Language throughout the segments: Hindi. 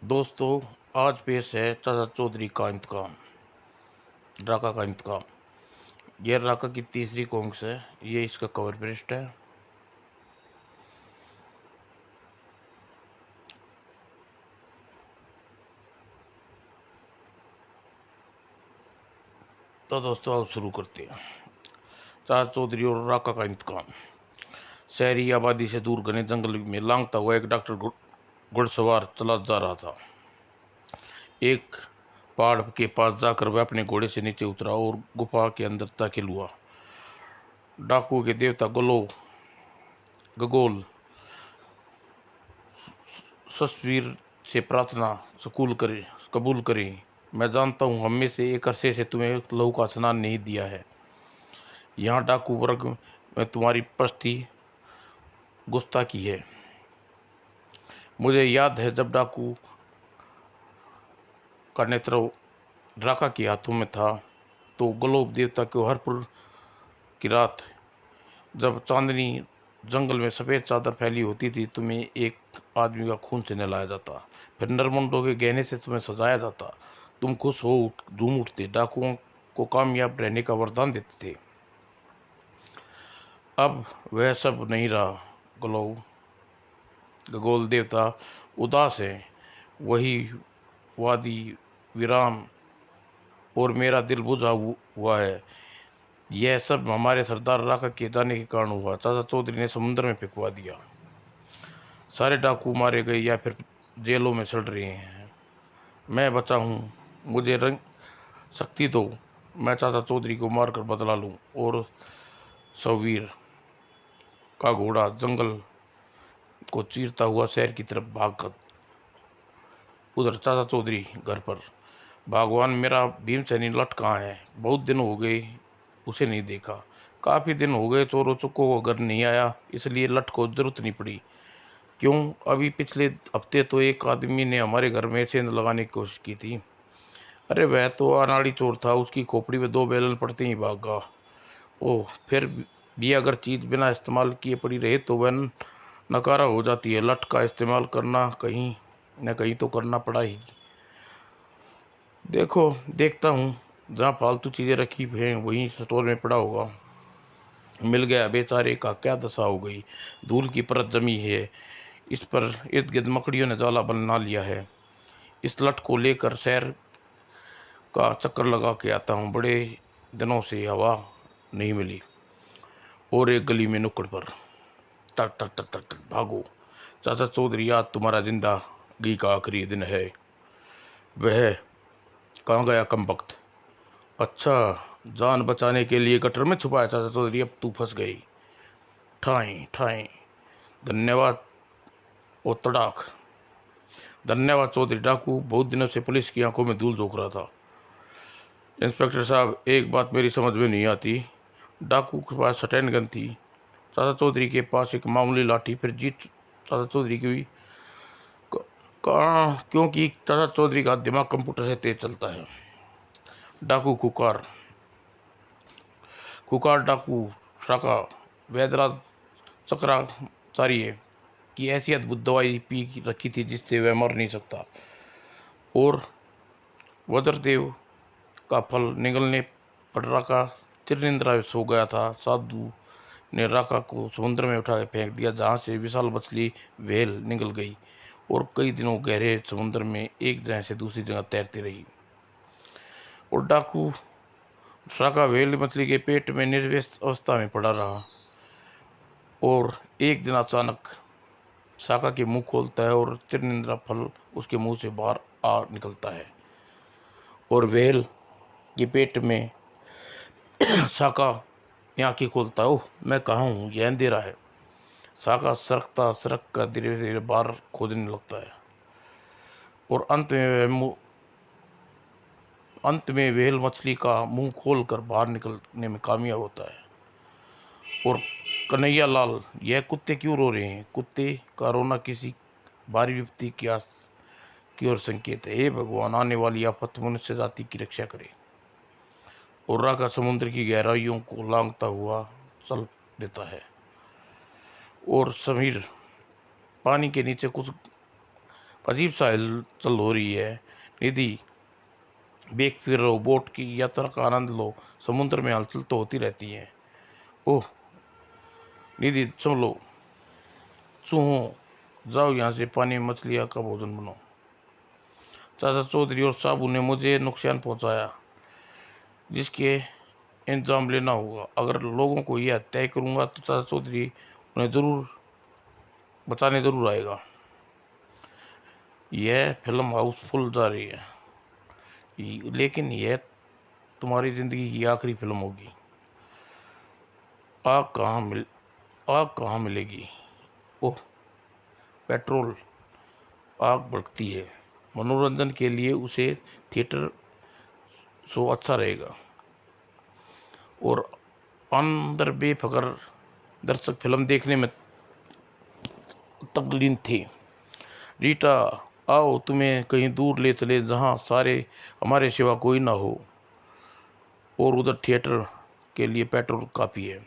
दोस्तों, आज पेश है चाचा चौधरी का इंतकाम। ड्राका का इंतकाम। यह ड्राका की तीसरी कॉमिक्स है। ये इसका कवर पृष्ठ है। तो दोस्तों, अब शुरू करते हैं। चाचा चौधरी और ड्राका का इंतकाम। शहरी आबादी से दूर घने जंगल में लांघता हुआ एक डॉक्टर घुड़सवार चला जा रहा था। एक पहाड़ के पास जाकर वह अपने घोड़े से नीचे उतरा और गुफा के अंदर दाखिल हुआ। डाकू के देवता गगोल सस्वीर से प्रार्थना कबूल करें। मैं जानता हूँ हम में से एक अरसे से तुम्हें लहू का स्नान नहीं दिया है। यहाँ डाकू वर्ग में तुम्हारी पस्ती गुस्ताखी है। मुझे याद है जब डाकू का नेत्र ड्राका के हाथों में था तो गलोब देवता के हरपुर की रात जब चांदनी जंगल में सफ़ेद चादर फैली होती थी, तुम्हें एक आदमी का खून से नहलाया जाता, फिर नरमुंडों के गहने से तुम्हें सजाया जाता। तुम खुश हो झूम उठते, डाकुओं को कामयाब रहने का वरदान देते थे। अब वह सब नहीं रहा। गलो गगोल देवता उदास है। वही वादी वीरान और मेरा दिल बुझा हुआ है। यह सब हमारे सरदार राका के जाने के कारण हुआ। चाचा चौधरी ने समुद्र में फेंकवा दिया। सारे डाकू मारे गए या फिर जेलों में सड़ रहे हैं। मैं बचा हूँ। मुझे रंग शक्ति दो। मैं चाचा चौधरी को मारकर बदला लूँ और सवीर का घोड़ा जंगल को चीरता हुआ शहर की तरफ भाग। उधर चाचा चौधरी घर पर। भगवान, मेरा भीमसेनी लट कहाँ है? बहुत दिन हो गए उसे नहीं देखा। काफ़ी दिन हो गए चोरों चुक्कों को घर नहीं आया, इसलिए लट को जरूरत नहीं पड़ी। क्यों? अभी पिछले हफ्ते तो एक आदमी ने हमारे घर में सेंध लगाने की कोशिश की थी। अरे वह तो अनाड़ी चोर था, उसकी खोपड़ी में 2 बैलन पड़ते ही भागा। ओह, फिर भी अगर चीज़ बिना इस्तेमाल किए पड़ी रहे तो वह नकारा हो जाती है। लठ का इस्तेमाल करना कहीं न कहीं तो करना पड़ा ही। देखता हूँ, जहाँ फालतू चीज़ें रखी हैं वहीं स्टोर में पड़ा होगा। मिल गया। बेचारे का क्या दशा हो गई। धूल की परत जमी है इस पर। इर्द गिर्द मकड़ियों ने जाला बना लिया है। इस लठ को लेकर शहर का चक्कर लगा के आता हूँ। बड़े दिनों से हवा नहीं मिली। और एक गली में नुक्कड़ पर तक तक तक तक तक भागो। चाचा चौधरी, आज तुम्हारा जिंदगी का आखिरी दिन है। वह कहाँ गया कमबख्त? अच्छा, जान बचाने के लिए गटर में छुपाया चाचा चौधरी, अब तू फंस गई। ठाई ठाई। धन्यवाद ओ तड़ाक। धन्यवाद चौधरी। डाकू बहुत दिनों से पुलिस की आंखों में धूल झोंक रहा था। इंस्पेक्टर साहब, एक बात मेरी समझ में नहीं आती। डाकू के पास सटैन गन थी, चाचा चौधरी के पास एक मामूली लाठी, फिर जीत चाचा चौधरी की हुई क्योंकि चाचा चौधरी का दिमाग कंप्यूटर से तेज चलता है। डाकू खुकार खुकार डाकू शाका वैदराज चक्राचार्य की ऐसी अद्भुत दवाई पी रखी थी जिससे वह मर नहीं सकता। और वज्रदेव का फल निगलने पर राका चिरनिंद्रा में सो गया था। साधु ने राका को समुद्र में उठा फेंक दिया, जहाँ से विशाल मछली व्हेल निकल गई और कई दिनों गहरे समुद्र में एक जगह से दूसरी जगह तैरती रही। और डाकू राका व्हेल मछली के पेट में निर्वैस अवस्था में पड़ा रहा। और एक दिन अचानक शाका के मुंह खोलता है और चिरनिंद्रा फल उसके मुंह से बाहर आ निकलता है। और व्हेल के पेट में शाका ने आंखें खोलता है। ओह, मैं कहाँ हूँ? यह अंधेरा है। शाका सरक कर धीरे धीरे बाहर खोदने लगता है। और अंत में व्हेल मछली का मुंह खोलकर बाहर निकलने में कामयाब होता है। और कन्हैया लाल, यह कुत्ते क्यों रो रहे हैं? कुत्ते का रोना किसी भारी विपत्ति की ओर संकेत है। हे भगवान, आने वाली आफत मनुष्य जाति की रक्षा करे। और राका समुद्र की गहराइयों को लांघता हुआ चल देता है। और समीर पानी के नीचे कुछ अजीब सा हलचल हो रही है। निधि, बेक फिर रहो, बोट की यात्रा का आनंद लो। समुद्र में हलचल तो होती रहती है। ओह निधि, सुन लो, चूहो जाओ यहाँ से, पानी में मछलियाँ का भोजन बनो। चाचा चौधरी और साबू ने मुझे नुकसान पहुँचाया जिसके इंतजाम लेना होगा। अगर लोगों को यह तय करूँगा तो चाचा चौधरी उन्हें ज़रूर बचाने ज़रूर आएगा। यह फिल्म हाउसफुल जा रही है, लेकिन यह तुम्हारी ज़िंदगी की आखिरी फिल्म होगी। आग कहाँ मिल आग कहाँ मिलेगी? ओह, पेट्रोल। आग भड़कती है। मनोरंजन के लिए उसे थिएटर शो अच्छा रहेगा। और अंदर बेफिक्र दर्शक फिल्म देखने में तल्लीन थे। रीटा, आओ तुम्हें कहीं दूर ले चले जहाँ सारे हमारे सिवा कोई ना हो। और उधर थिएटर के लिए पेट्रोल काफ़ी है,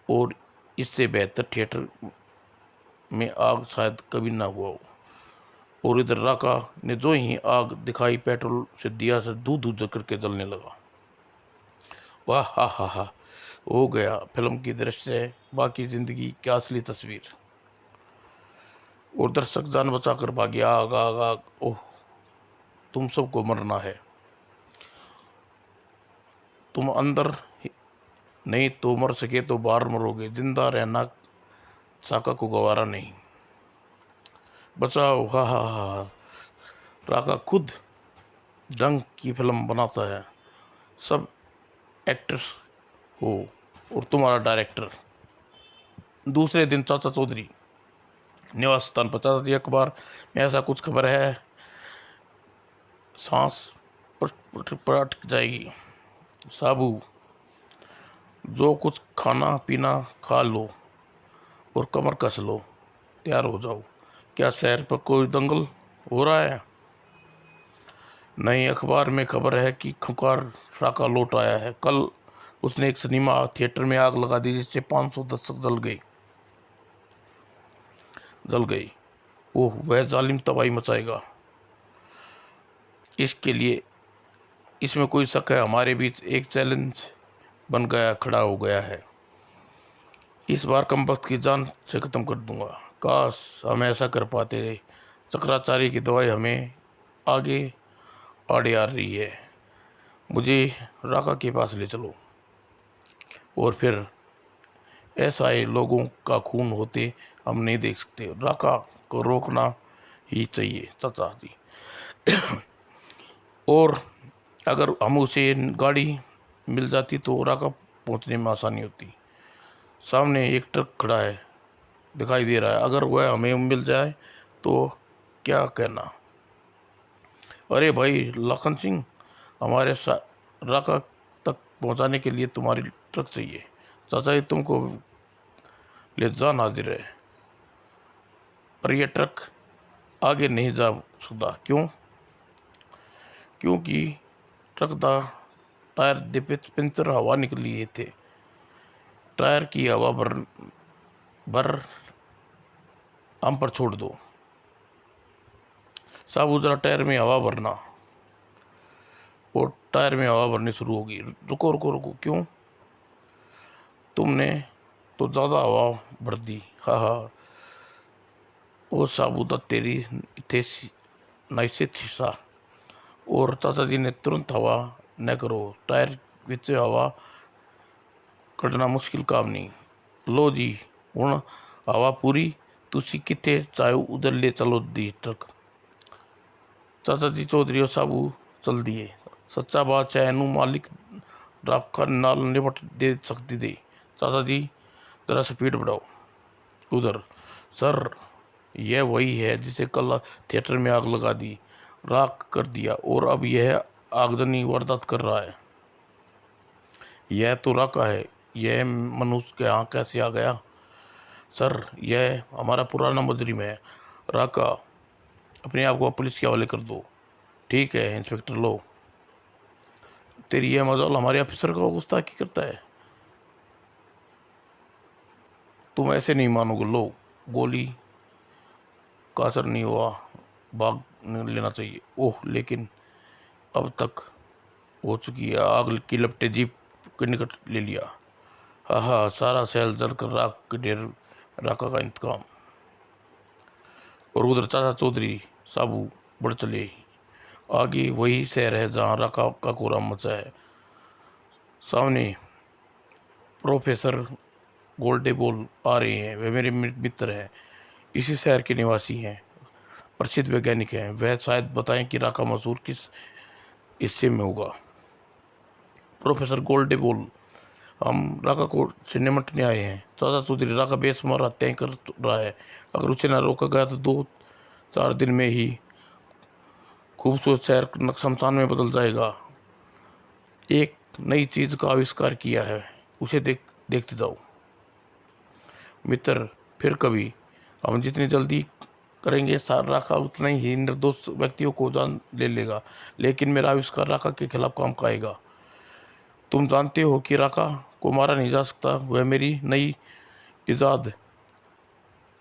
और इससे बेहतर थिएटर में आग शायद कभी ना हुआ हो। और इधर राका ने जो ही आग दिखाई, पेट्रोल से दिया से दूध दूध करके जलने लगा। वाह हा हा हा, हो गया फिल्म की दृश्य, बाकी जिंदगी क्या असली तस्वीर। और दर्शक जान बचाकर भागे। आग आग आग। ओह, तुम सबको मरना है। तुम अंदर नहीं तो मर सके तो बाहर मरोगे। जिंदा रहना साका को गवारा नहीं। बचाओ, हा हा हा। राका खुद ढंग की फिल्म बनाता है। सब एक्टर्स हो और तुम्हारा डायरेक्टर। दूसरे दिन चाचा चौधरी निवास स्थान पर। चाचा जी, अखबार में ऐसा कुछ खबर है, सांस पर अटक जाएगी। साबू, जो कुछ खाना पीना खा लो और कमर कस लो, तैयार हो जाओ। क्या शहर पर कोई दंगल हो रहा है? नहीं, अखबार में खबर है कि खुंखार राका लौट आया है। कल उसने एक सिनेमा थिएटर में आग लगा दी जिससे 500 दर्शक जल गई। ओह, वह जालिम तबाही मचाएगा। इसके लिए इसमें कोई शक है? हमारे बीच एक चैलेंज खड़ा हो गया है। इस बार कम वक्त की जान से ख़त्म कर दूंगा। काश हम ऐसा कर पाते। चक्राचारी की दवाई हमें आगे आड़े आ रही है। मुझे राका के पास ले चलो। और फिर ऐसा ही लोगों का खून होते हम नहीं देख सकते। राका को रोकना ही चाहिए चाचा जी। और अगर हम उसे गाड़ी मिल जाती तो राका पहुंचने में आसानी होती। सामने एक ट्रक खड़ा है, दिखाई दे रहा है। अगर वह हमें मिल जाए तो क्या कहना? अरे भाई लखन सिंह, हमारे राका तक पहुंचाने के लिए तुम्हारी ट्रक चाहिए। चाचा जी तुमको ले जान हाजिर है, पर यह ट्रक आगे नहीं जा सकता। क्यों? क्योंकि ट्रक दा टायर दे पंचर हवा निकली थे। टायर की हवा भर हम पर छोड़ दो। साबू, जरा टायर में हवा भरना। और टायर में हवा भरनी शुरू होगी। रुको रुको रुको, क्यों? तुमने तो ज़्यादा हवा भर दी। हाँ हाँ, वो साबुदा तेरी थे नाइसे थीसा। और चाचा जी ने तुरंत हवा न करो, टायर विच हवा कढ़ना मुश्किल काम नहीं। लो जी, हुण हवा पूरी। तुसी किथे चाहो उधर ले चलो दी ट्रक। चाचा जी चौधरी और साबू चल दिए। सच्चा बादशाह नू मालिक राखा नाल निपट दे सकती दे। चाचा जी, जरा स्पीड बढ़ाओ। उधर सर, यह वही है जिसे कल थिएटर में आग लगा दी, राख कर दिया, और अब यह आगजनी वारदात कर रहा है। यह तो राका है। यह मनुष्य के यहाँ कैसे आ गया? सर, यह हमारा पुराना मुजरिम है। राका, अपने आप को पुलिस के हवाले कर दो। ठीक है इंस्पेक्टर, लो। तेरी यह मजाल हमारे ऑफिसर का गुस्ताखी करता है। तुम ऐसे नहीं मानोगे। लो गोली। का असर नहीं हुआ, भाग लेना चाहिए। ओह, लेकिन अब तक हो चुकी है, आग की लपटें जीप के निकट ले लिया। हाँ, सारा शहर जलकर राख के ढेर, राका का इंतकाम। और उधर चाचा चौधरी साबू बढ़ चले। आगे वही शहर है जहाँ राका का कोहराम मचा है। सामने प्रोफेसर गोल्डेबोल आ रहे हैं। वे मेरे मित्र हैं, इसी शहर के निवासी हैं, प्रसिद्ध वैज्ञानिक हैं। वह शायद बताएं कि राका मसूर किस हिस्से में होगा। प्रोफेसर गोल्डेबोल, हम राका को से निमटने आए हैं। चाचा चौधरी, राका बेशुमार हत्याएं कर रहा है। अगर उसे न रोका गया तो 2-4 दिन में ही खूबसूरत शहर शमशान में बदल जाएगा। एक नई चीज का आविष्कार किया है, उसे देखते जाओ मित्र। फिर कभी हम जितनी जल्दी करेंगे, राका उतना ही निर्दोष व्यक्तियों को जान ले लेगा। लेकिन मेरा आविष्कार राका के खिलाफ काम का आएगा। तुम जानते हो कि राका को मारा नहीं जा सकता। वह मेरी नई इजाद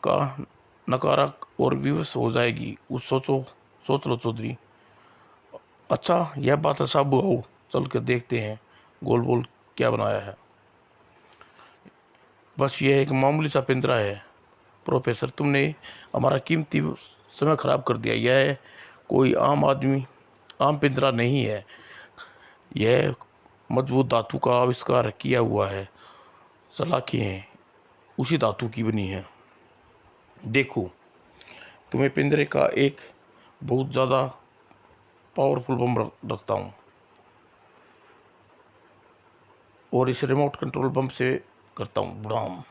का नकारक और विवश हो जाएगी। सोच लो चौधरी। अच्छा, यह बात है साबू, आओ चल कर देखते हैं गोल बोल क्या बनाया है। बस यह एक मामूली सा पिंजरा है प्रोफेसर, तुमने हमारा कीमती समय खराब कर दिया। यह कोई आम पिंजरा नहीं है। यह मजबूत धातु का आविष्कार किया हुआ है। सलाखें उसी धातु की बनी है। देखो, तुम्हें पिंजरे का एक बहुत ज़्यादा पावरफुल बम रखता हूँ, और इस रिमोट कंट्रोल बम से करता हूँ ब्राम।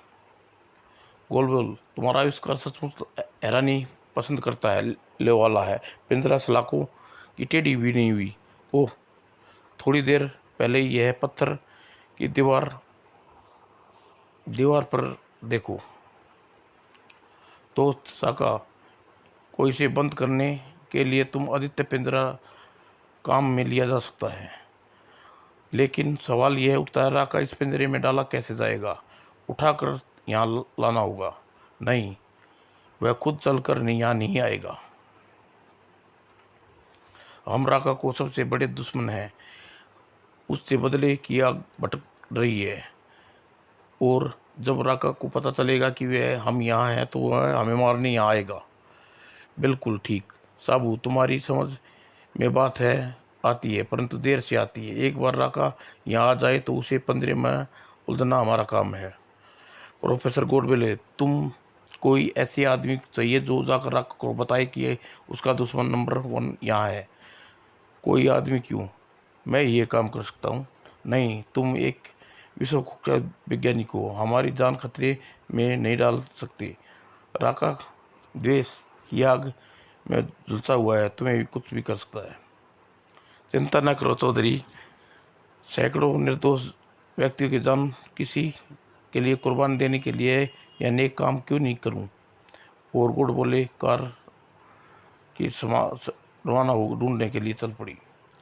गोलबोल, तुम्हारा आविष्कार सचमुच हैरानी पसंद करता है, ले वाला है। पिंजरा सलाखों की टेढ़ी भी नहीं हुई। ओह, थोड़ी देर पहले यह पत्थर की दीवार पर देखो तो साका को इसे बंद करने के लिए तुम आदित्य पिंजरा काम में लिया जा सकता है। लेकिन सवाल यह उठता है, राका इस पिंजरे में डाला कैसे जाएगा? उठाकर यहाँ लाना होगा। नहीं, वह खुद चलकर यहाँ नहीं आएगा। हम राका को सबसे बड़े दुश्मन हैं। उससे बदले की आग भटक रही है, और जब राका को पता चलेगा कि वह हम यहाँ हैं तो वह हमें मारने यहाँ आएगा। बिल्कुल ठीक साबू, तुम्हारी समझ में बात है, आती है, परंतु देर से आती है। एक बार राका यहाँ आ जाए तो उसे पंजरे में उलझना हमारा काम है। प्रोफेसर गोडबेले, तुम कोई ऐसे आदमी चाहिए जो जाकर राका को बताए कि उसका दुश्मन नंबर 1 यहाँ है। कोई आदमी क्यों, मैं ये काम कर सकता हूँ। नहीं, तुम एक विश्व कुख्यात वैज्ञानिक हो, हमारी जान खतरे में नहीं डाल सकते। राका द्वेष की आग में झुलसा हुआ है, तुम्हें भी कुछ भी कर सकता है। चिंता न करो चौधरी, सैकड़ों निर्दोष व्यक्तियों की जान किसी के लिए कुर्बान देने के लिए यह नेक काम क्यों नहीं करूं। और गुड़ बोले, कार की रवाना हो ढूंढने के लिए चल पड़ी।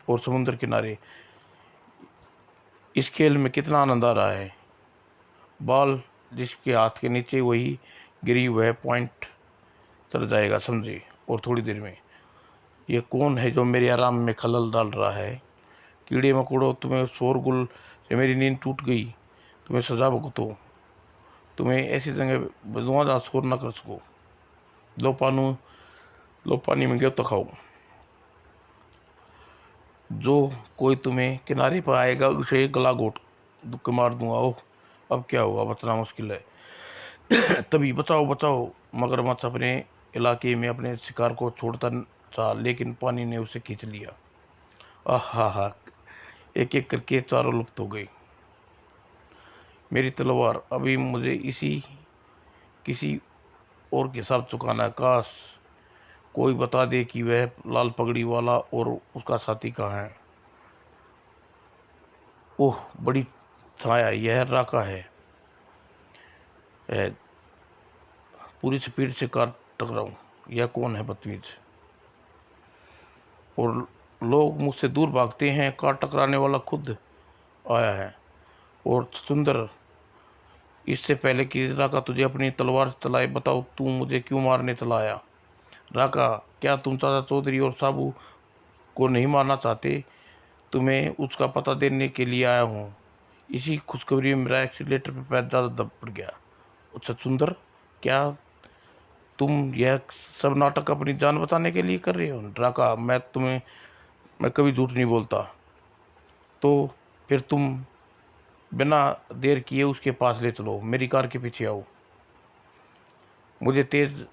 और समुद्र किनारे इस खेल में कितना आनंद आ रहा है। बॉल जिसके हाथ के नीचे, वही गिरी वह पॉइंट चल जाएगा, समझे। और थोड़ी देर में ये कौन है जो मेरे आराम में खलल डाल रहा है? कीड़े मकोड़ों, तुम्हें शोरगुल से मेरी नींद टूट गई। तुम्हें सजा भुगतो। तुम्हें ऐसी जगह बदुआ जहाँ शोर न कर सको। लो पानी में गिर तो खाओ। जो कोई तुम्हें किनारे पर आएगा उसे गला घोट के मार दूंगा। ओह, अब क्या हुआ, बचना मुश्किल है। तभी बचाओ। मगरमच्छ अपने इलाके में अपने शिकार को छोड़ता था, लेकिन पानी ने उसे खींच लिया। आहा, एक एक करके चारों लुप्त हो गए। मेरी तलवार अभी मुझे किसी और के साथ चुकाना है। काश कोई बता दे कि वह लाल पगड़ी वाला और उसका साथी कहाँ है। ओह, बड़ी छाया, यह राका है। पूरी स्पीड से कार टकराऊं, यह कौन है बदतमीज? और लोग मुझसे दूर भागते हैं, कार टकराने वाला खुद आया है। और सुंदर, इससे पहले कि राका तुझे अपनी तलवार चलाए, बताओ तू मुझे क्यों मारने चला आया? राका, क्या तुम चाचा चौधरी और साबू को नहीं मारना चाहते? तुम्हें उसका पता देने के लिए आया हूँ। इसी खुशखबरी में मेरा एक्सीलेटर पे पैर ज़्यादा दब पड़ गया। अच्छा सुंदर, क्या तुम यह सब नाटक अपनी जान बचाने के लिए कर रहे हो? राका, मैं कभी झूठ नहीं बोलता। तो फिर तुम बिना देर किए उसके पास ले चलो, मेरी कार के पीछे आओ। मुझे तेज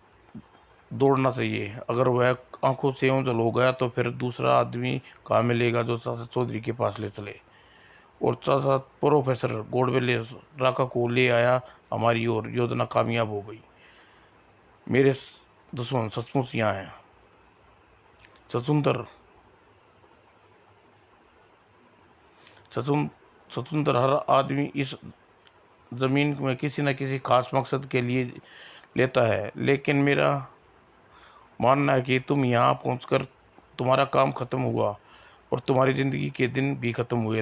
दौड़ना चाहिए। अगर वह आंखों से ओझल हो गया तो फिर दूसरा आदमी कहाँ मिलेगा जो चाचा चौधरी के पास ले चले। और चाचा प्रोफेसर गोडबोले राका को ले आया हमारी ओर। योजना कामयाब हो गई। मेरे दुश्मन सचमुच यहाँ हैं। सचुंदर सचुन सचुंदर, हर आदमी इस जमीन में किसी न किसी खास मकसद के लिए लेता है, लेकिन मेरा मानना है कि तुम यहाँ पहुंचकर तुम्हारा काम खत्म हुआ और तुम्हारी जिंदगी के दिन भी खत्म हुए।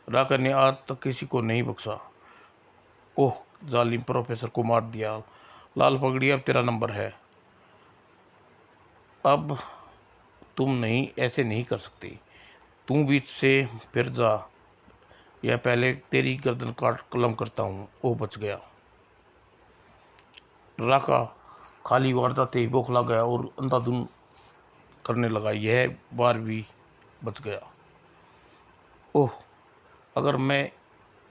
राका ने आज तक किसी को नहीं बख्शा। ओह, जालिम प्रोफेसर को मार दिया। लाल पगड़ी, अब तेरा नंबर है। अब तुम नहीं, ऐसे नहीं कर सकती। तू बीच से फिर जा, या पहले तेरी गर्दन काट कलम करता हूँ। ओ, बच गया। राका खाली वारदात ही बौखला गया और अंधाधुन करने लगा। यह बार भी बच गया। ओह, अगर मैं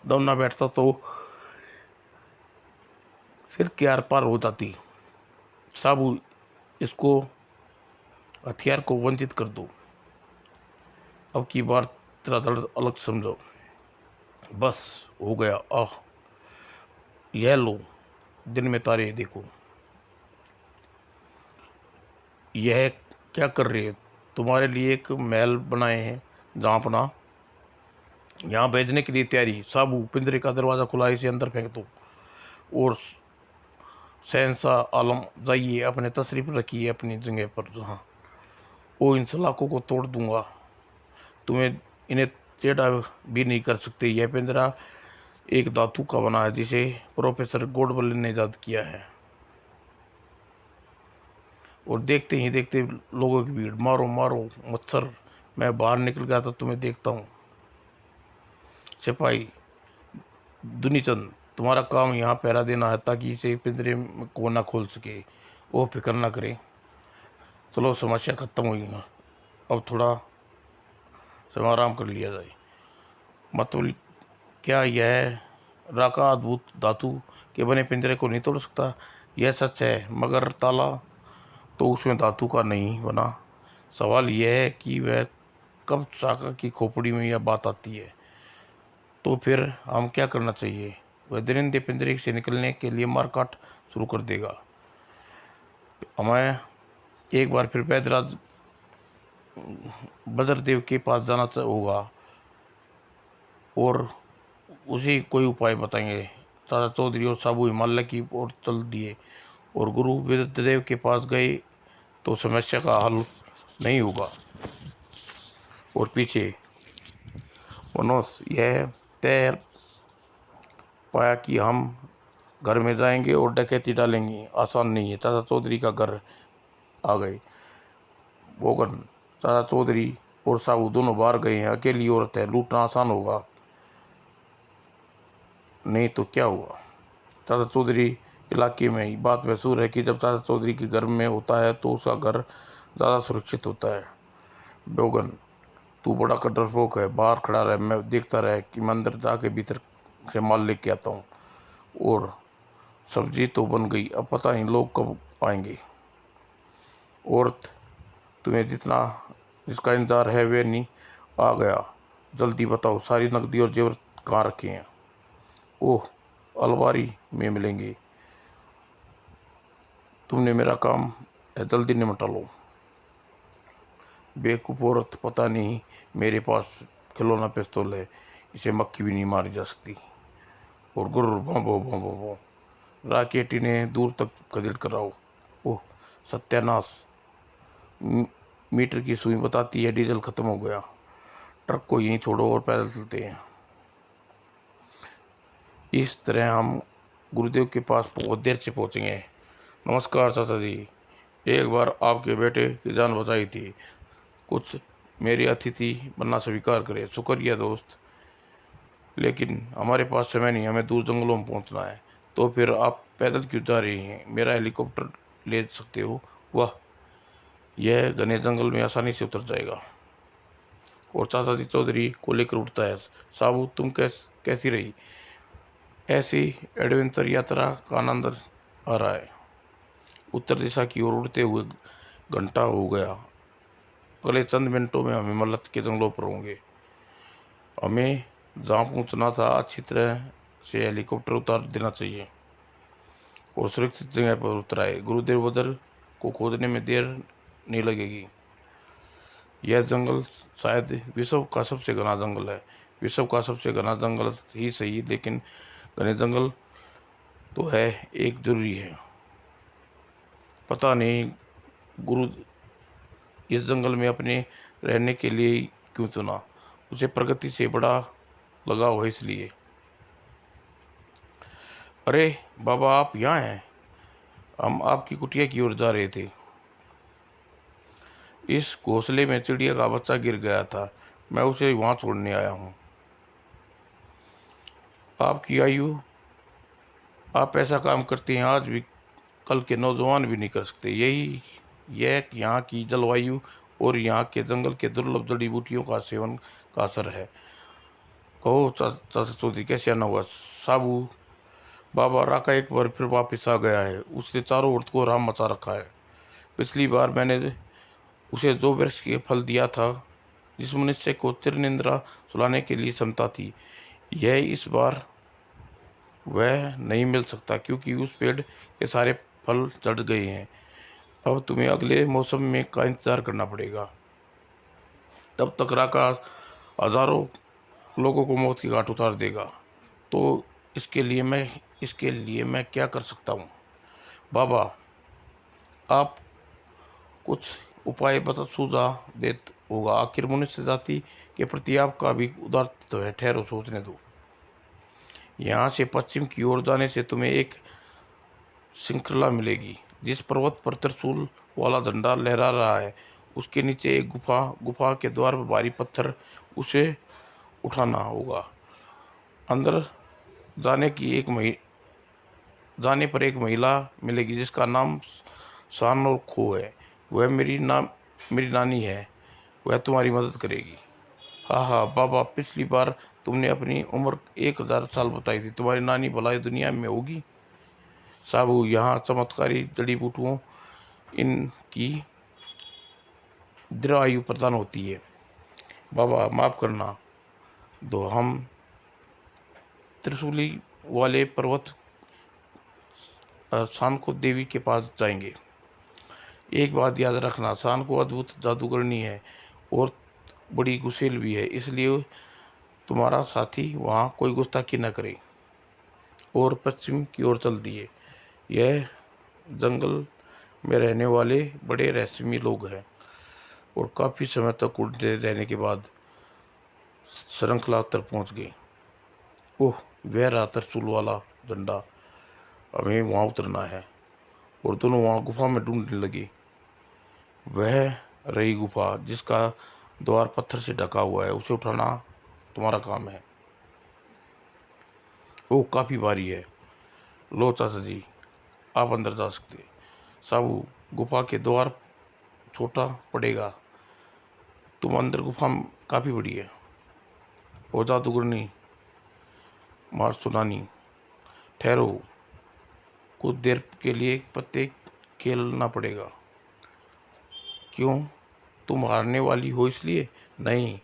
दम ना बैठता तो फिर क्या पार हो जाती। साबू, इसको हथियार को वंचित कर दो। अब की बार तेरा दर्द अलग समझो। बस हो गया। आह, यह लो, दिन में तारे देखो। यह क्या कर रहे हैं? तुम्हारे लिए एक महल बनाए हैं जहाँ अपना, यहाँ भेजने के लिए तैयारी। साबू, पिंजरे का दरवाज़ा खुला, इसे अंदर फेंक दो। और शहंशाह आलम, जाइए अपने तशरीफ रखिए अपनी जगह पर। जहाँ वो इन सलाखों को तोड़ दूंगा। तुम्हें इन्हें टेढ़ा भी नहीं कर सकते। यह पिंजरा एक धातु का बना है जिसे प्रोफेसर गोडबोले ने ईजाद किया है। और देखते ही देखते लोगों की भीड़। मारो मारो मच्छर, मैं बाहर निकल गया तो तुम्हें देखता हूँ। सिपाही दुनीचंद, तुम्हारा काम यहाँ पहरा देना है ताकि इसे पिंजरे को ना खोल सके। वो फिक्र ना करे। चलो, समस्या खत्म हुई है। अब थोड़ा समय आराम कर लिया जाए। मतलब क्या यह राका अद्भुत धातु के बने पिंजरे को नहीं तोड़ सकता? यह सच है, मगर ताला तो उसमें धातु का नहीं बना। सवाल यह है कि वह कब राका की खोपड़ी में यह बात आती है। तो फिर हम क्या करना चाहिए? वह दरिंदे पिंजरे से निकलने के लिए मारकाट शुरू कर देगा। हमें एक बार फिर बैदराज बजरदेव के पास जाना होगा और उसी कोई उपाय बताएंगे। चाचा चौधरी और साबू हिमालय की ओर चल दिए और गुरु वेददेव के पास गए तो समस्या का हल नहीं होगा। और पीछे मनोज यह तय पाया कि हम घर में जाएंगे और डकैती डालेंगे। आसान नहीं है। चाचा चौधरी का घर आ गए। बोगन, चाचा चौधरी और साबू दोनों बाहर गए हैं। अकेली औरत है, लूटना आसान होगा नहीं तो क्या हुआ? चाचा चौधरी इलाके में बात मशहूर है कि जब चाचा चौधरी के घर में होता है तो उसका घर ज़्यादा सुरक्षित होता है। बोगन, तू बड़ा डरपोक है, बाहर खड़ा रह, मैं देखता रह कि मैं अंदर जाके भीतर से माल लेके आता हूँ। और सब्जी तो बन गई, अब पता नहीं लोग कब आएंगे। औरत, तुम्हें जिसका इंतजार है वे नहीं आ गया। जल्दी बताओ, सारी नकदी और जेवर कहाँ रखे हैं? ओह, अलमारी में मिलेंगे। तुमने मेरा काम है, जल्दी निपटा लो। बेवकूफ़ औरत, पता नहीं मेरे पास खिलौना पिस्तौल है, इसे मक्खी भी नहीं मारी जा सकती। और गुर्र भों भों भों भों भों, राकेटी ने दूर तक खदेड़ कर आओ। ओह सत्यानाश, मीटर की सुई बताती है डीजल खत्म हो गया। ट्रक को यहीं छोड़ो और पैदल चलते हैं। इस तरह हम गुरुदेव के पास बहुत देर से पहुँचेंगे। नमस्कार चाचा जी। एक बार आपके बेटे की जान बचाई थी। कुछ मेरी अतिथि बनना स्वीकार करें। शुक्रिया दोस्त, लेकिन हमारे पास समय नहीं, हमें दूर जंगलों में पहुंचना है। तो फिर आप पैदल क्यों जा रही हैं? मेरा हेलीकॉप्टर ले सकते हो। वाह, यह घने जंगल में आसानी से उतर जाएगा। और चाचा जी चौधरी को लेकर उठता है। साबू, तुम कैसी रही? ऐसी एडवेंचर यात्रा का आनंद आ रहा है। उत्तर दिशा की ओर उड़ते हुए घंटा हो गया। अगले चंद मिनटों में हम हिमालय के जंगलों पर होंगे। हमें जहाँ पहुँचना था अच्छी तरह से हेलीकॉप्टर उतार देना चाहिए और सुरक्षित जगह पर उतराए। गुरुदेव बदर को खोदने में देर नहीं लगेगी। यह जंगल शायद विश्व का सबसे घना जंगल है। विश्व का सबसे घना जंगल ही सही, लेकिन घने जंगल तो है एक जरूरी है। पता नहीं गुरु इस जंगल में अपने रहने के लिए क्यों चुना। उसे प्रगति से बड़ा लगाव है इसलिए। अरे बाबा, आप यहाँ हैं। हम आपकी कुटिया की ओर जा रहे थे। इस घोंसले में चिड़िया का बच्चा गिर गया था, मैं उसे वहाँ छोड़ने आया हूँ। आपकी आयु, आप ऐसा काम करते हैं आज भी कल के नौजवान भी नहीं कर सकते। यह यहाँ की जलवायु और यहाँ के जंगल के दुर्लभ जड़ी बूटियों का सेवन का असर है। कहो चाचा चौधरी, कैसे आना हुआ? साबू, बाबा राका एक बार फिर वापिस आ गया है। उसने चारों ओर को राम मचा रखा है। पिछली बार मैंने उसे जो वृक्ष के फल दिया था, जिस मनुष्य को तिरनिंद्रा सुलाने के लिए क्षमता थी, यह इस बार वह नहीं मिल सकता, क्योंकि उस पेड़ के सारे फल झड़ गए हैं। अब तुम्हें अगले मौसम में का इंतजार करना पड़ेगा। तब तक राका हजारों लोगों को मौत की घाट उतार देगा। तो इसके लिए मैं क्या कर सकता हूँ? बाबा, आप कुछ उपाय बता सुझा देत होगा। आखिर मनुष्य जाति के प्रति आपका भी उदारत्व है। ठहरो, सोचने दो। यहाँ से पश्चिम की ओर जाने से तुम्हें एक श्रृंखला मिलेगी। जिस पर्वत पर त्रिशूल वाला झंडा लहरा रहा है, उसके नीचे एक गुफा के द्वार पर भारी पत्थर, उसे उठाना होगा। अंदर जाने की जाने पर एक महिला मिलेगी जिसका नाम शान और खो है। वह मेरी नानी है। वह तुम्हारी मदद करेगी। हाँ हाँ बाबा, पिछली बार तुमने अपनी उम्र 1000 साल बताई थी। तुम्हारी नानी भलाई दुनिया में होगी। साबू, यहाँ चमत्कारी जड़ी बूटियों इनकी दृढ़ आयु प्रदान होती है। बाबा माफ करना दो, हम त्रिशूली वाले पर्वत शान को देवी के पास जाएंगे। एक बात याद रखना, शान को अद्भुत जादूगरनी है और बड़ी गुस्सेल भी है, इसलिए तुम्हारा साथी वहाँ कोई गुस्ताखी न करे। और पश्चिम की ओर चल दिए। यह जंगल में रहने वाले बड़े रहस्यमयी लोग हैं। और काफ़ी समय तक उड़ते रहने के बाद श्रृंखला तक पहुँच गई। ओह, वह रहा त्रिशूल वाला झंडा। हमें वहाँ उतरना है। और दोनों वहाँ गुफा में ढूंढने लगे। वह रही गुफा जिसका द्वार पत्थर से ढका हुआ है। उसे उठाना तुम्हारा काम है। ओह, काफ़ी भारी है। लो चाचा जी, आप अंदर जा सकते। साबू, गुफा के द्वार छोटा पड़ेगा। तुम अंदर गुफा काफ़ी बड़ी है। ओ जादूगरनी मार सुनानी, ठहरो, कुछ देर के लिए पत्ते खेलना पड़ेगा। क्यों, तुम हारने वाली हो इसलिए? नहीं,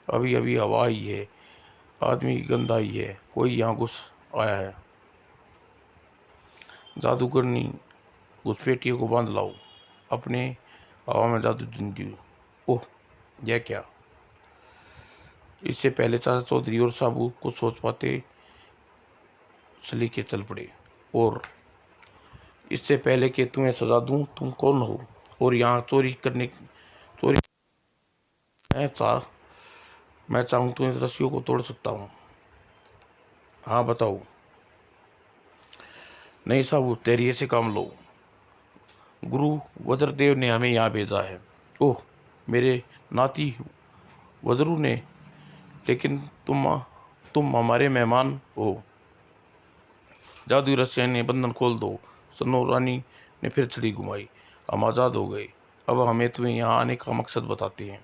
अभी अभी हवा आई है, आदमी की गंध आई है, कोई यहाँ घुस आया है। जादूगरनी, घुसपैठियों को बांध लाओ। अपने हवा में जादू ढूंढिए। ओह, यह क्या? इससे पहले चाचा चौधरी और साबू को सोच पाते सलीके चल पड़े। और इससे पहले कि तुम्हें सजा दूं, तुम कौन हो और यहाँ चोरी? मैं चाहूँ तो इन रस्सियों को तोड़ सकता हूँ। हाँ बताओ। नहीं साबू, धैर्य से काम लो। गुरु वज्रदेव ने हमें यहाँ भेजा है। ओह मेरे नाती वज्रू ने, लेकिन तुम हमारे मेहमान हो। जादुई रस्सियाँ ने बंधन खोल दो। सनो रानी ने फिर छड़ी घुमाई। हम आज़ाद हो गए। अब हमें तुम्हें यहाँ आने का मकसद बताते हैं।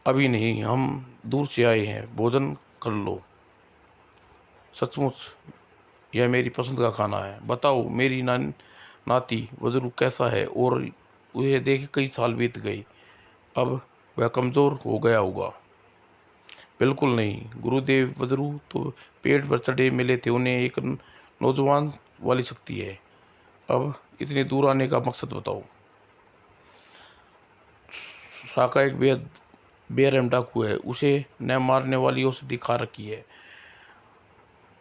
अभी नहीं, हम दूर से आए हैं, भोजन कर लो। सचमुच यह मेरी पसंद का खाना है। बताओ मेरी नाती वज्रू कैसा है? और उसे देखे कई साल बीत गए। अब वह कमज़ोर हो गया होगा। बिल्कुल नहीं, गुरुदेव वज्रू तो पेड़ पर चढ़े मिले थे। उन्हें एक नौजवान वाली शक्ति है। अब इतनी दूर आने का मकसद बताओ। साका एक बेरहम डाकू है। उसे न मारने वाली औषधि खा रखी है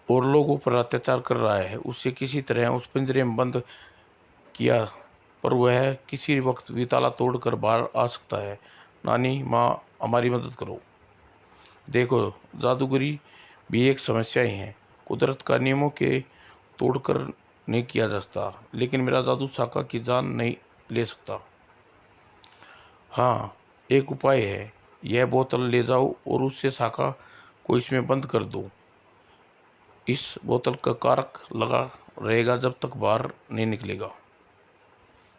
और लोगों पर अत्याचार कर रहा है। उससे किसी तरह उस पिंजरे में बंद किया, पर वह किसी वक्त भी ताला तोड़कर बाहर आ सकता है। नानी माँ, हमारी मदद करो। देखो, जादूगरी भी एक समस्या ही है। कुदरत का नियमों के तोड़कर नहीं किया जा सकता, लेकिन मेरा जादू साका की जान नहीं ले सकता। हाँ, एक उपाय है। यह बोतल ले जाओ और उससे साका को इसमें बंद कर दो। इस बोतल का कारक लगा रहेगा जब तक बाहर नहीं निकलेगा।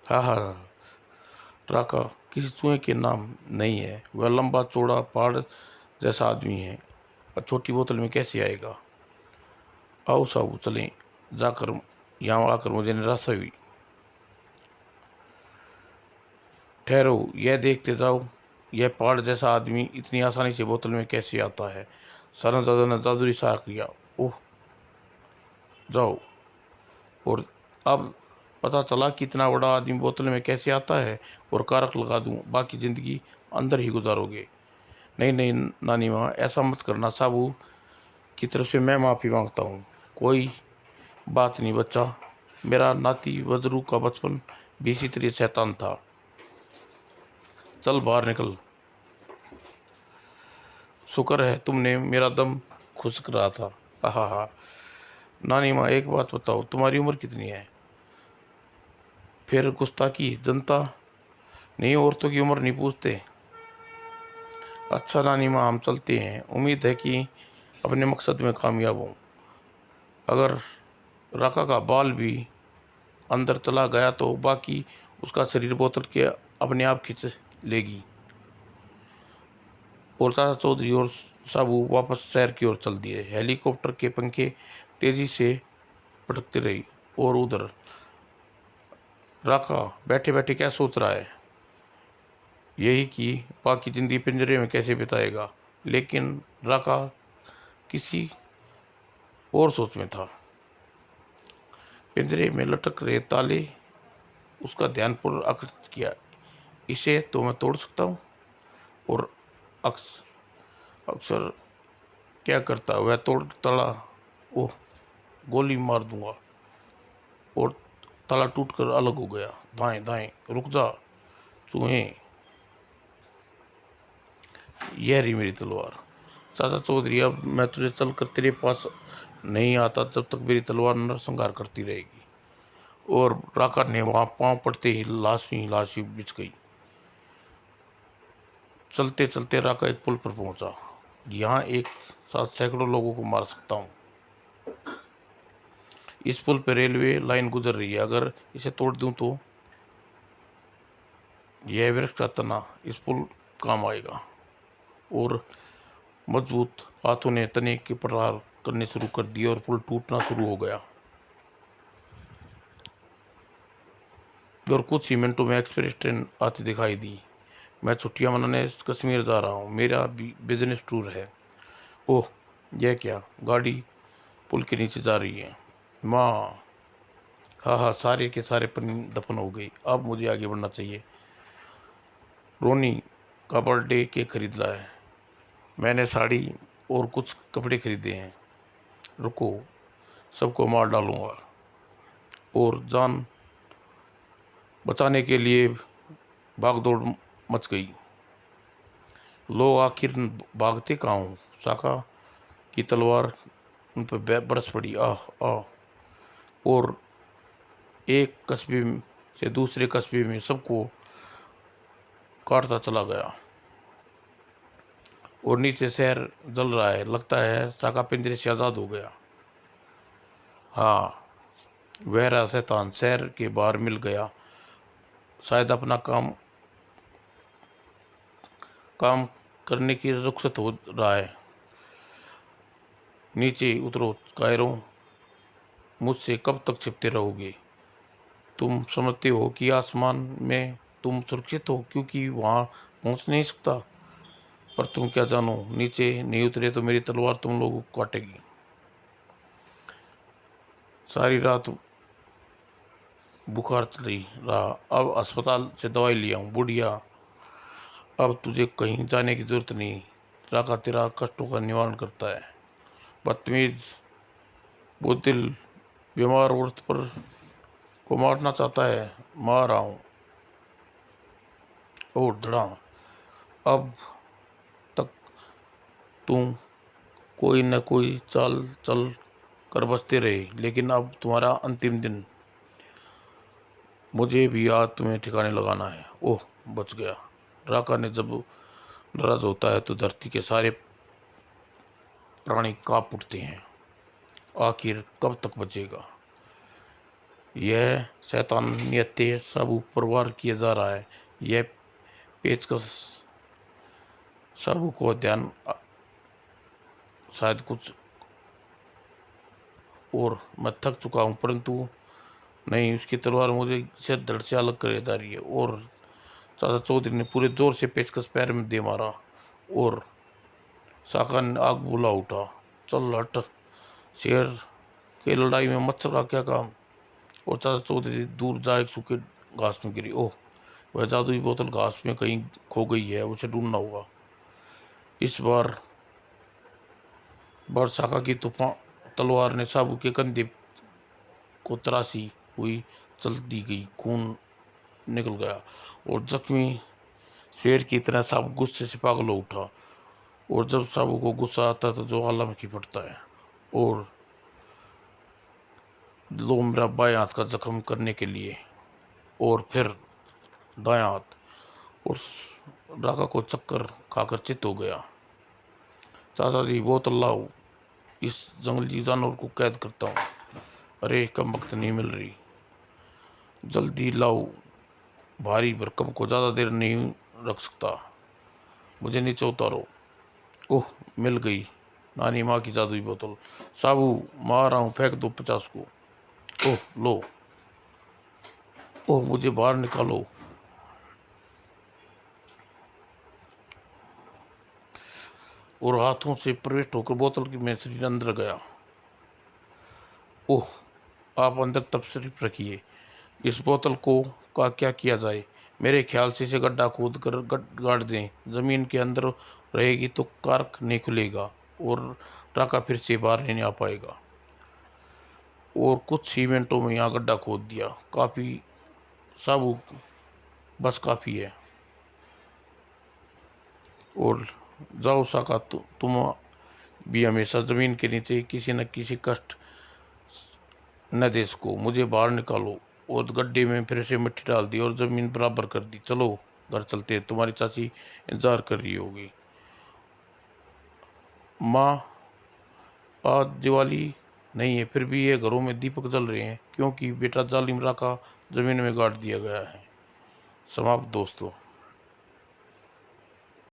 हाँ हाँ हाँ। राका किसी चूहे के नाम नहीं है। वह लंबा चौड़ा पहाड़ जैसा आदमी है। और छोटी बोतल में कैसे आएगा? आओ साहब चलें। जाकर यहाँ आकर मुझे निराशा हुई। ठहरो, यह देखते जाओ, यह पहाड़ जैसा आदमी इतनी आसानी से बोतल में कैसे आता है? सरन दादा ने जादू इशारा किया। ओह, जाओ। और अब पता चला कि इतना बड़ा आदमी बोतल में कैसे आता है। और कारक लगा दूं, बाकी ज़िंदगी अंदर ही गुजारोगे। नहीं नहीं नानी माँ, ऐसा मत करना। साबू की तरफ से मैं माफ़ी मांगता हूँ। कोई बात नहीं बच्चा। मेरा नाती वज्रू का बचपन भी इसी तरह शैतान था। चल बाहर निकल। शुक्र है तुमने मेरा दम खुश्क रहा था। हा हा। नानी माँ, एक बात बताओ, तुम्हारी उम्र कितनी है? फिर गुस्ताखी। जनता नहीं, औरतों की उम्र नहीं पूछते। अच्छा नानी माँ, हम चलते हैं। उम्मीद है कि अपने मकसद में कामयाब हूँ। अगर राका का बाल भी अंदर चला गया तो बाकी उसका शरीर बोतल के अपने आप खींच लेगी। और चाचा चौधरी और साबू वापस शहर की ओर चल दिए। हेलीकॉप्टर के पंखे तेजी से पटकते रही। और उधर राका बैठे बैठे क्या सोच रहा है? यही कि बाकी जिंदगी पिंजरे में कैसे बिताएगा। लेकिन राका किसी और सोच में था। पिंजरे में लटक रहे ताले उसका ध्यानपूर्वक आकर्षित किया। इसे तो मैं तोड़ सकता हूँ। और अक्सर क्या करता वह तोड़ तड़ा। ओह, गोली मार दूंगा। और ताला टूटकर अलग हो गया। दाएं दाएं, रुक जा चूहे। यह रही मेरी तलवार। चाचा चौधरी, अब मैं तुझे चलकर तेरे पास नहीं आता जब तक मेरी तलवार नरसंहार करती रहेगी। और राका ने वहां पांव पड़ते ही लाश ही बिछ गई। चलते चलते राका एक पुल पर पहुंचा। यहाँ एक साथ सैकड़ों लोगों को मार सकता हूँ। इस पुल पर रेलवे लाइन गुजर रही है। अगर इसे तोड़ दूं तो यह वृक्ष का तना इस पुल काम आएगा। और मजबूत हाथों ने तने के प्रहार करने शुरू कर दिए और पुल टूटना शुरू हो गया। और कुछ ही मिनटों में एक्सप्रेस ट्रेन आती दिखाई दी। मैं छुट्टियां मनाने कश्मीर जा रहा हूँ। मेरा भी बिजनेस टूर है। ओह, यह क्या? गाड़ी पुल के नीचे जा रही है। माँ, हाँ हाँ, सारे के सारे पन्नी दफन हो गई। अब मुझे आगे बढ़ना चाहिए। रोनी का बर्थडे केक खरीद लाया है। मैंने साड़ी और कुछ कपड़े खरीदे हैं। रुको, सबको मार डालूंगा। और जान बचाने के लिए भागदौड़ मच गई। लो, आखिर भागते कहाँ हूँ? साका की तलवार उन पर बरस पड़ी। आह आह। और एक कस्बे से दूसरे कस्बे में सबको काटता चला गया। और नीचे शहर जल रहा है, लगता है साका पिंजरे से आज़ाद हो गया। हाँ, वह रहा शैतान शहर के बाहर मिल गया, शायद अपना काम काम करने की रुखसत हो रहा है। नीचे उतरो कायरों, मुझसे कब तक छिपते रहोगे? तुम समझते हो कि आसमान में तुम सुरक्षित हो क्योंकि वहाँ पहुँच नहीं सकता, पर तुम क्या जानो, नीचे नहीं उतरे तो मेरी तलवार तुम लोगों को काटेगी। सारी रात बुखार चली रहा, अब अस्पताल से दवाई लिया हूँ। बुढ़िया, अब तुझे कहीं जाने की जरूरत नहीं, राका तेरा कष्टों का निवारण करता है। बदतमीज बुद्धिल बीमार औरत पर को मारना चाहता है, मार रहा हूँ। और धड़ा, अब तक तुम कोई न कोई चाल चल कर बचते रहे, लेकिन अब तुम्हारा अंतिम दिन, मुझे भी आज तुम्हें ठिकाने लगाना है। ओह, बच गया। राका ने जब नाराज होता है तो धरती के सारे प्राणी कांप उठते हैं। आखिर कब तक बचेगा? यह शैतानियत सब ऊपर वार किया जा रहा है। यह पेचकस सब को ध्यान शायद कुछ और मैं थक चुका हूँ, परंतु नहीं, उसकी तलवार मुझे सिर धड़ से अलग कर जा रही है। और चाचा चौधरी ने पूरे जोर से पेचकस पैर में दे मारा और साका ने आग बुला उठा। चल हट, शेर के लड़ाई में मच्छर का क्या काम? और चाचा चौधरी दूर जा एक सूखे घास में गिरी। ओह, वह जादुई बोतल घास में कहीं खो गई है, उसे ढूंढना होगा। इस बार साका की तूफान तलवार ने साबू के कंधे को तराशी हुई चल दी गई। खून निकल गया और जख्मी शेर की तरह साबू गुस्से से पागल हो उठा। और जब साबू को गुस्सा आता है तो जो आलम की फटता है। और लो मेरा बाएं हाथ का जख्म करने के लिए, और फिर दायां हाथ। और राका को चक्कर खाकर चित हो गया। चाचा जी, बोतल लाओ, इस जंगली जानवर को कैद करता हूँ। अरे, कम वक्त नहीं मिल रही, जल्दी लाओ। भारी भरकम को ज़्यादा देर नहीं रख सकता, मुझे नीचे उतारो। ओह, मिल गई नानी माँ की जादुई बोतल। साबू, मार रहा हूँ, फेंक दो 50 को। ओह, लो। ओह, मुझे बाहर निकालो। और हाथों से प्रविष्ट होकर बोतल की में शरीर अंदर गया। ओह, आप अंदर तशरीफ रखिए। इस बोतल को का क्या किया जाए? मेरे ख्याल से इसे गड्ढा खोद कर गाड़ दें। ज़मीन के अंदर रहेगी तो कार्क नहीं खुलेगा और राका फिर से बाहर नहीं आ पाएगा। और कुछ ही मिनटों में यहाँ गड्ढा खोद दिया। काफ़ी साबु, बस काफ़ी है। और जाओ साका, तुम भी हमेशा ज़मीन के नीचे किसी न किसी कष्ट न दे सको। मुझे बाहर निकालो। और गड्ढे में फिर से मिट्टी डाल दी और ज़मीन बराबर कर दी। चलो घर चलते, तुम्हारी चाची इंतजार कर रही होगी। माँ, आज दिवाली नहीं है, फिर भी ये घरों में दीपक जल रहे हैं, क्योंकि बेटा जालिम राका ज़मीन में गाड़ दिया गया है। समाप्त दोस्तों।